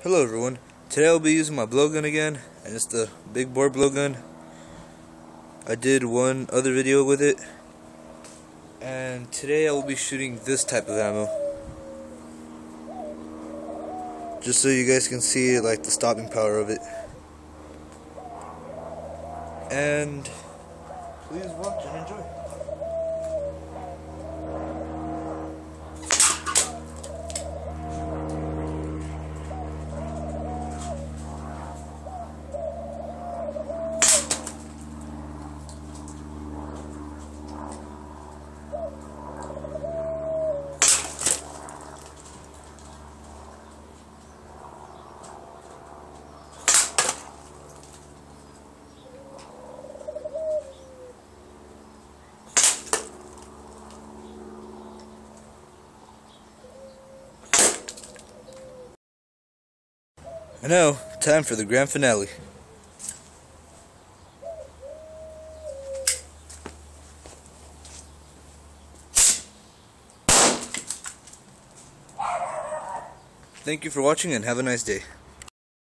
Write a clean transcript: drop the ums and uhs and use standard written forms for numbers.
Hello everyone, today I'll be using my blowgun again, and it's the big bore blowgun. I did one other video with it, and today I will be shooting this type of ammo. Just so you guys can see like the stopping power of it. And please watch and enjoy. And now, time for the grand finale. Thank you for watching and have a nice day.